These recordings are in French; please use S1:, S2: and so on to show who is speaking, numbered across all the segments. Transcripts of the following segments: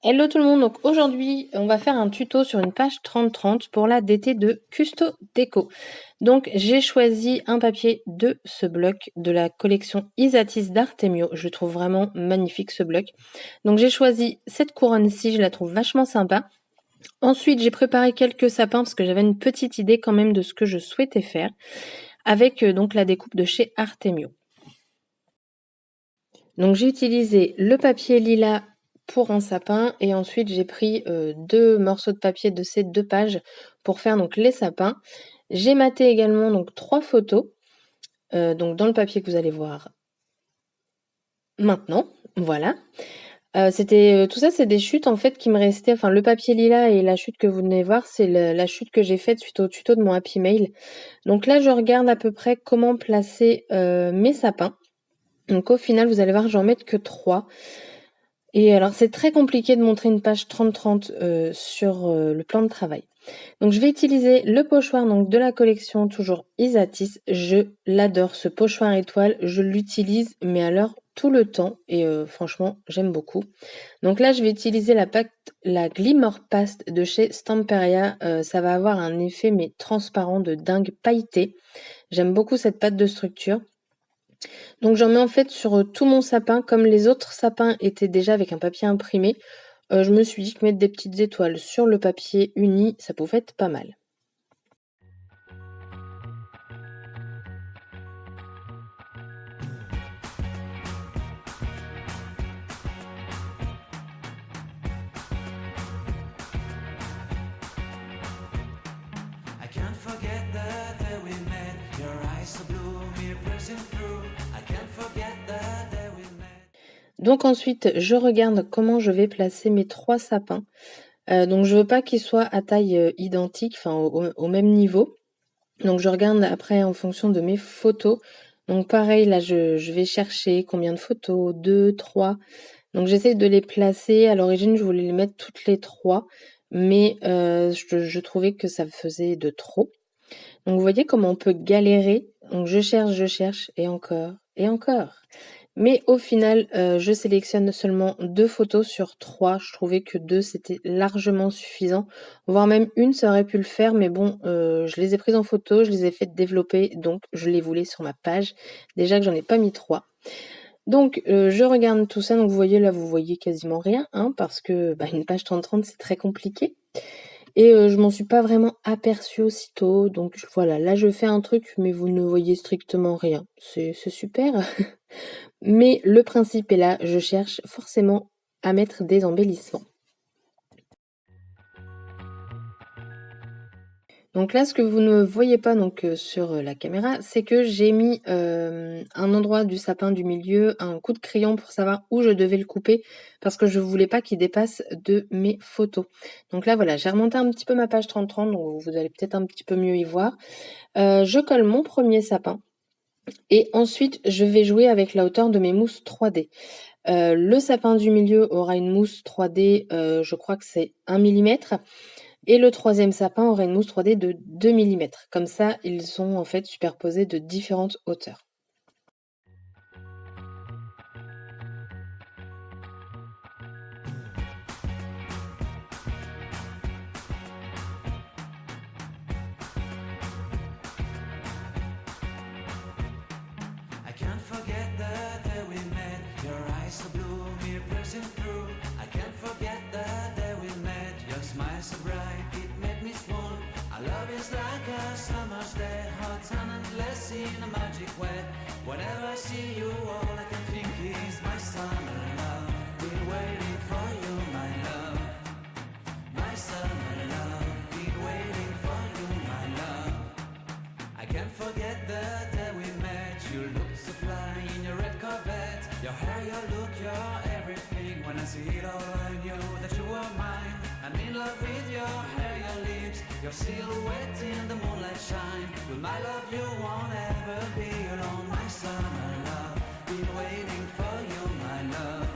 S1: Hello tout le monde, donc aujourd'hui on va faire un tuto sur une page 30-30 pour la DT de Custo Déco. Donc j'ai choisi un papier de ce bloc de la collection Isatis d'Artemio, je le trouve vraiment magnifique ce bloc. Donc j'ai choisi cette couronne-ci, je la trouve vachement sympa. Ensuite j'ai préparé quelques sapins parce que j'avais une petite idée quand même de ce que je souhaitais faire avec donc la découpe de chez Artemio. Donc j'ai utilisé le papier lilas pour un sapin et ensuite j'ai pris 2 morceaux de papier de ces 2 pages pour faire donc les sapins. J'ai maté également donc 3 photos, donc dans le papier que vous allez voir maintenant, voilà. C'était, tout ça c'est des chutes en fait qui me restaient, enfin le papier lilas et la chute que vous venez voir, c'est la chute que j'ai faite suite au tuto de mon Happy Mail. Donc là je regarde à peu près comment placer, mes sapins. Donc au final vous allez voir j'en mets que 3. Et alors, c'est très compliqué de montrer une page 30-30 sur le plan de travail. Donc, je vais utiliser le pochoir donc, de la collection, toujours Isatis. Je l'adore, ce pochoir étoile. Je l'utilise, mais alors tout le temps. Et franchement, j'aime beaucoup. Donc là, je vais utiliser la Glimmer Paste de chez Stamperia. Ça va avoir un effet, mais transparent de dingue pailleté. J'aime beaucoup cette pâte de structure. Donc j'en mets en fait sur tout mon sapin. Comme les autres sapins étaient déjà avec un papier imprimé, je me suis dit que mettre des petites étoiles sur le papier uni, ça pouvait être pas mal.
S2: I can't forget the day we met. Your eyes so blue, me piercing through. I can't forget the day we met.
S1: Donc ensuite, je regarde comment je vais placer mes 3 sapins. Donc je veux pas qu'ils soient à taille identique, enfin au même niveau. Donc je regarde après en fonction de mes photos. Donc pareil, là je vais chercher combien de photos, 2, 3. Donc j'essaie de les placer. À l'origine, je voulais les mettre toutes les 3, mais je trouvais que ça faisait de trop. Donc vous voyez comment on peut galérer. Donc je cherche et encore. Mais au final, je sélectionne seulement 2 photos sur 3. Je trouvais que 2 c'était largement suffisant, voire même 1 ça aurait pu le faire, mais bon, je les ai prises en photo, je les ai faites développer, donc je les voulais sur ma page. Déjà que j'en ai pas mis 3. Donc je regarde tout ça, donc vous voyez là, vous voyez quasiment rien, hein, parce que, une page 30-30 c'est très compliqué. Et je m'en suis pas vraiment aperçue aussitôt, donc voilà, là je fais un truc, mais vous ne voyez strictement rien. C'est super. Mais le principe est là, je cherche forcément à mettre des embellissements. Donc là, ce que vous ne voyez pas donc sur la caméra, c'est que j'ai mis un endroit du sapin du milieu, un coup de crayon pour savoir où je devais le couper, parce que je voulais pas qu'il dépasse de mes photos. Donc là, voilà, j'ai remonté un petit peu ma page 30-30, donc vous allez peut-être un petit peu mieux y voir. Je colle mon premier sapin. Et ensuite, je vais jouer avec la hauteur de mes mousses 3D. Le sapin du milieu aura une mousse 3D, je crois que c'est 1 millimètre. Et le troisième sapin aura une mousse 3D de 2 millimètres. Comme ça, ils sont en fait superposés de différentes hauteurs.
S2: I can't forget the day we met. Your eyes so blue, me piercing through. I can't forget the day we met. Your smile so bright, it made me swoon. Our love is like a summer's day, hot and endless in a magic way. Whenever I see you, all I can think is my summer love. Been waiting for you, my love. My summer love. Been waiting for you, my love. I can't forget the day we met. You looked so fly in your red Corvette. Your hair, your look, your everything. When I see it all, I knew that you were mine. I'm in love with your hair, your lips, your silhouette in the moonlight shine. With my love, you won't ever be alone. My summer love, been waiting for you, my love.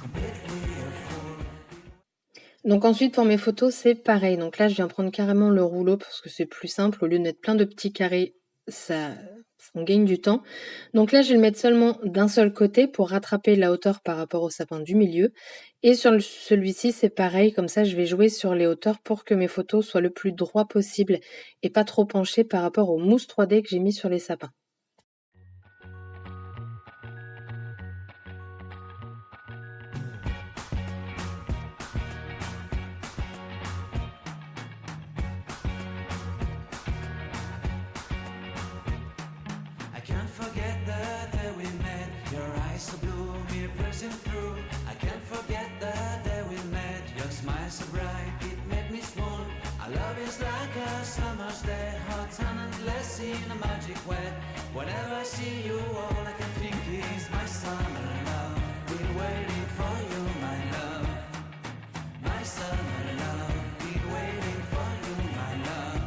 S2: Completely a fool.
S1: Donc ensuite, pour mes photos, c'est pareil. Donc là, je viens prendre carrément le rouleau parce que c'est plus simple. Au lieu de mettre plein de petits carrés, ça On gagne du temps. Donc là, je vais le mettre seulement d'un seul côté pour rattraper la hauteur par rapport au sapin du milieu. Et sur celui-ci, c'est pareil. Comme ça, je vais jouer sur les hauteurs pour que mes photos soient le plus droit possible et pas trop penchées par rapport aux mousses 3D que j'ai mis sur les sapins.
S2: I can't forget the day we met. Your eyes so blue, me piercing through. I can't forget the day we met. Your smile so bright, it made me swoon. Our love is like a summer's day, hot and endless in a magic way. Whenever I see you, all I can think is my summer love. Been waiting for you, my love. My summer love. Been waiting for you, my love.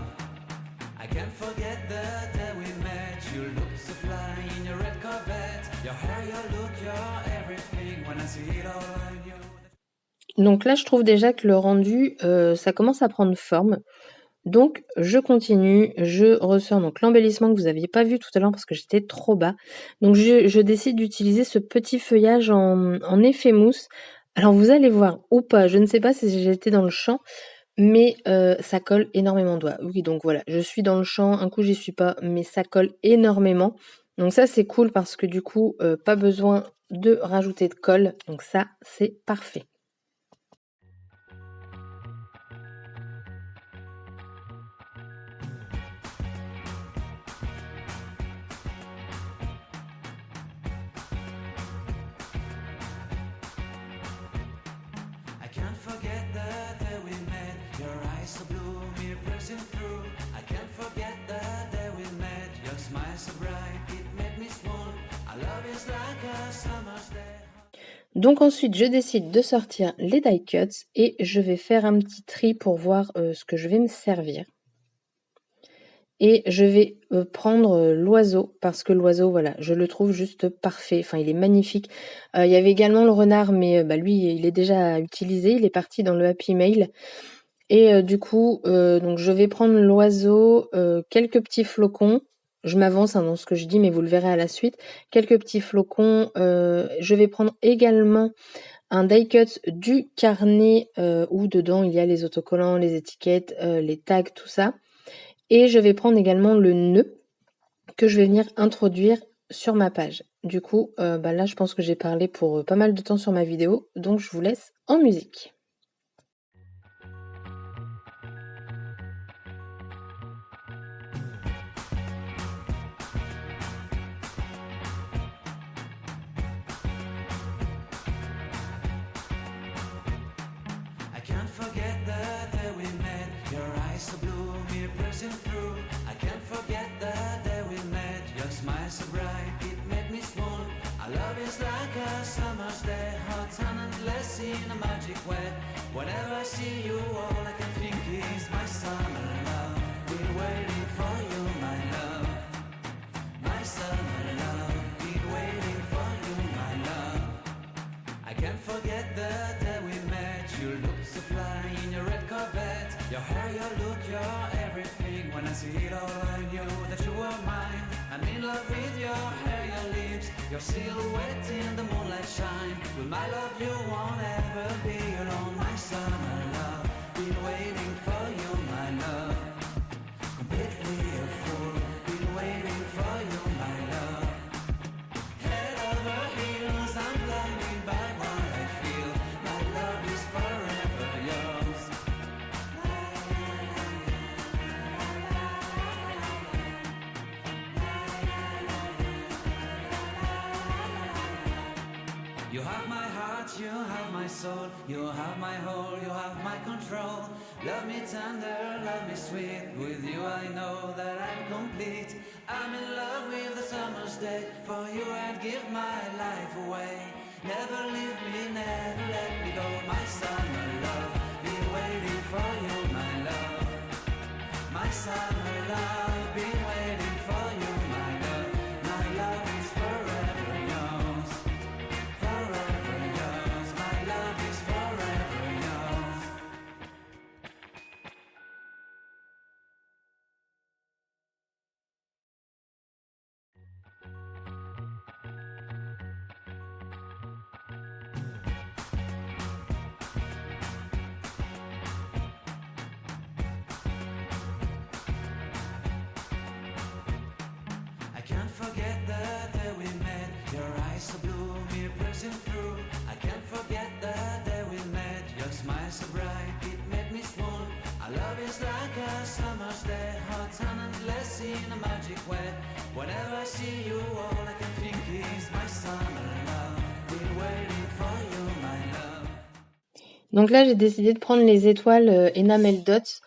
S2: I can't forget the day we met. You look so fly in your red Corvette. Your hair, your look, your everything. When I see it all on you.
S1: Donc là, je trouve déjà que le rendu, ça commence à prendre forme. Donc, je continue, je ressors donc l'embellissement que vous n'aviez pas vu tout à l'heure parce que j'étais trop bas. Donc, je décide d'utiliser ce petit feuillage en effet mousse. Alors, vous allez voir ou pas, je ne sais pas si j'étais dans le champ, mais ça colle énormément de doigts. Oui, donc voilà, je suis dans le champ, un coup j'y suis pas, mais ça colle énormément. Donc ça, c'est cool parce que du coup, pas besoin de rajouter de colle. Donc ça, c'est parfait.
S2: I can't forget the day we met. Your eyes so blue, me piercing through. I can't forget the day we met. Your smile so bright, it made me swoon. Our love is like a summer's day.
S1: Donc ensuite, je décide de sortir les die cuts et je vais faire un petit tri pour voir ce que je vais me servir. Et je vais prendre l'oiseau parce que l'oiseau, voilà, je le trouve juste parfait. Enfin, il est magnifique. Il y avait également le renard, mais lui, il est déjà utilisé. Il est parti dans le Happy Mail. Et du coup, donc je vais prendre l'oiseau, quelques petits flocons. Je m'avance dans ce que je dis, mais vous le verrez à la suite. Quelques petits flocons. Je vais prendre également un die cut du carnet où dedans il y a les autocollants, les étiquettes, les tags, tout ça. Et je vais prendre également le nœud que je vais venir introduire sur ma page. Du coup, là, je pense que j'ai parlé pour pas mal de temps sur ma vidéo, donc je vous laisse en musique.
S2: I can't forget the day we met. Your eyes so blue, me piercing through. I can't forget the day we met. Your smile so bright, it made me swoon. Our love is like a summer's day, hot and endless in a magic way. Whenever I see you, all I can think is my summer love. Been waiting for you, my love. My summer love. Been waiting for you, my love. I can't forget the day we met. You look so fly in your red Corvette. Your hair, your look, your everything. When I see it all, I knew that you were mine. I'm in love with your hair, your lips, your silhouette in the moonlight shine. With my love, you won't ever be alone. My summer love, been waiting for you, my love. Completely a fool, been waiting for you, my love. Head over heels, I'm blinded by what I feel. My love is forever yours. You have my heart, you have my soul, you have my whole, you have my control. Love me tender, love me sweet. With you I know that I'm complete. I'm in love with the summer's day. For you I'd give my life away. Never leave me, never let me go. My summer love, been waiting for you, my love. My summer love, been waiting for you, my love. My love is forever yours. Forever yours, my love is forever yours. hot and endless in a magic way. Whenever I see you, all I can think is my summer love. Been waiting for you, my love.
S1: Donc là, j'ai décidé de prendre les étoiles Enamel Dots.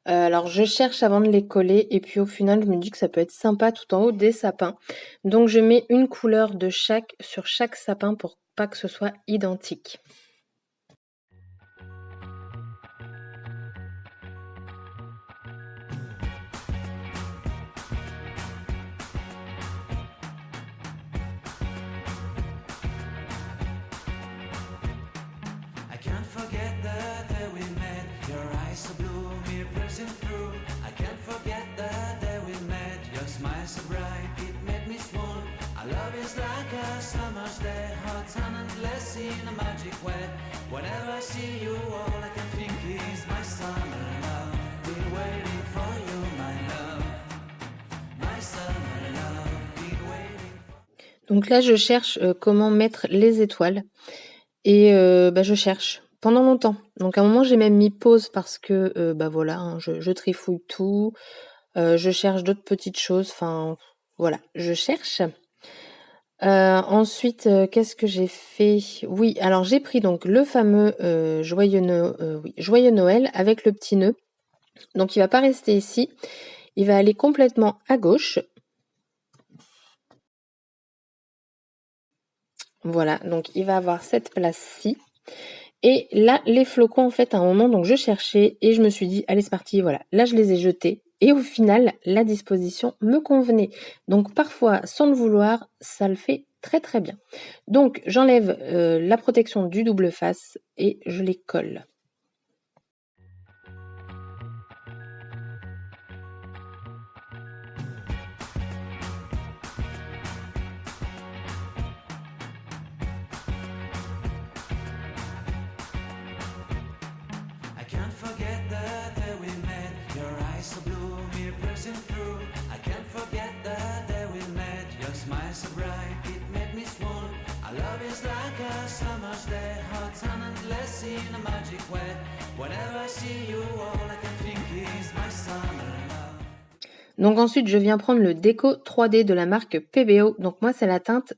S1: Alors je cherche avant de les coller et puis au final je me dis que ça peut être sympa tout en haut des sapins. Donc je mets une couleur de chaque sur chaque sapin pour pas que ce soit identique.
S2: I can't forget the day we met. Your eyes so blue, me piercing through. I can't forget the day we met. Your smile so bright, it made me swoon. Our love is like a summer's day, hot and endless in a magic way. Whenever I see you, all I can think is my summer love. Been waiting for you, my love. My summer love, been waiting for...
S1: Donc là je cherche comment mettre les étoiles. Et je cherche pendant longtemps. Donc à un moment, j'ai même mis pause parce que, voilà, hein, je trifouille tout, je cherche d'autres petites choses, enfin voilà, je cherche. Ensuite, qu'est-ce que j'ai fait? Oui, alors j'ai pris donc le fameux, joyeux Noël avec le petit nœud. Donc il va pas rester ici, il va aller complètement à gauche. Voilà, donc il va avoir cette place-ci. Et là, les flocons, en fait, à un moment, donc je cherchais et je me suis dit, allez, c'est parti, voilà. Là, je les ai jetés. Et au final, la disposition me convenait. Donc parfois, sans le vouloir, ça le fait très très bien. Donc j'enlève la protection du double face et je les colle.
S2: I can't forget the day we met. Your eyes so blue, me piercing through. I can't forget the day we met. Your smile so bright, it made me swoon. Our love is like a summer's day, hot and endless in a magic way. Whenever I see you, all I can think is my summer love.
S1: Donc ensuite, je viens prendre le déco 3D de la marque PBO. Donc moi, c'est la teinte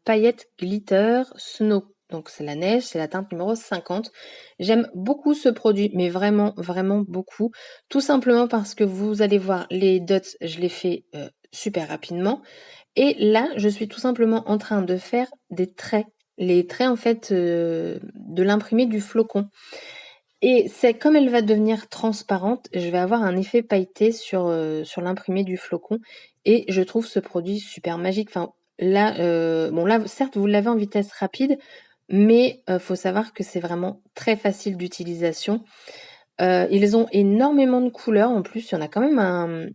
S1: paillette glitter snow. Donc c'est la neige, c'est la teinte numéro 50. J'aime beaucoup ce produit, mais vraiment, vraiment beaucoup. Tout simplement parce que vous allez voir, les dots, je les fais super rapidement. Et là, je suis tout simplement en train de faire des traits. Les traits, en fait, de l'imprimé du flocon. Et c'est comme elle va devenir transparente, je vais avoir un effet pailleté sur l'imprimé du flocon. Et je trouve ce produit super magique. Enfin, là, là, certes, vous l'avez en vitesse rapide, mais faut savoir que c'est vraiment très facile d'utilisation. Ils ont énormément de couleurs. En plus, il y en a quand même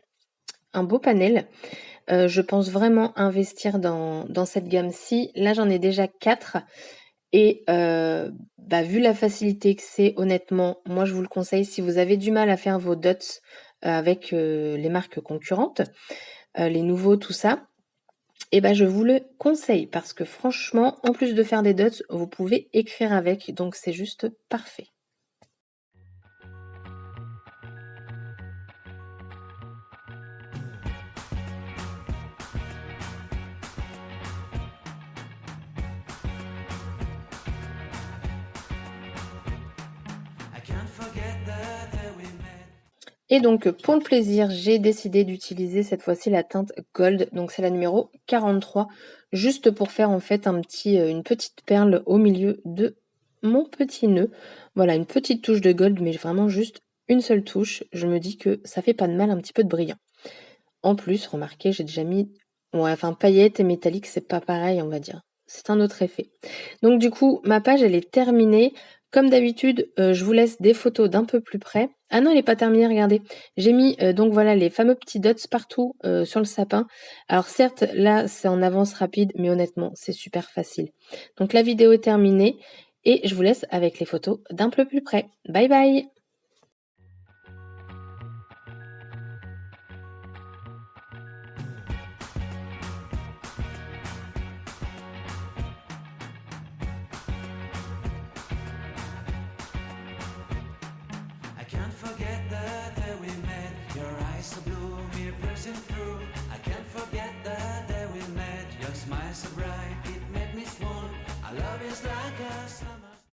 S1: un beau panel. Je pense vraiment investir dans cette gamme-ci. Là, j'en ai déjà 4. Et vu la facilité que c'est, honnêtement, moi je vous le conseille si vous avez du mal à faire vos dots avec les marques concurrentes, les nouveaux, tout ça, et je vous le conseille parce que franchement, en plus de faire des dots, vous pouvez écrire avec, donc c'est juste parfait.
S2: I can't forget the day we met.
S1: Et donc pour le plaisir, j'ai décidé d'utiliser cette fois-ci la teinte Gold, donc c'est la numéro 43, juste pour faire en fait une petite perle au milieu de mon petit nœud. Voilà, une petite touche de gold, mais vraiment juste une seule touche. Je me dis que ça fait pas de mal, un petit peu de brillant. En plus, remarquez, j'ai déjà mis... paillettes et métallique, c'est pas pareil, on va dire. C'est un autre effet. Donc du coup, ma page, elle est terminée. Comme d'habitude, je vous laisse des photos d'un peu plus près. Ah non, elle n'est pas terminée, regardez. J'ai mis donc voilà les fameux petits dots partout sur le sapin. Alors certes, là, c'est en avance rapide, mais honnêtement, c'est super facile. Donc la vidéo est terminée et je vous laisse avec les photos d'un peu plus près. Bye bye!
S2: I can't forget the day we met.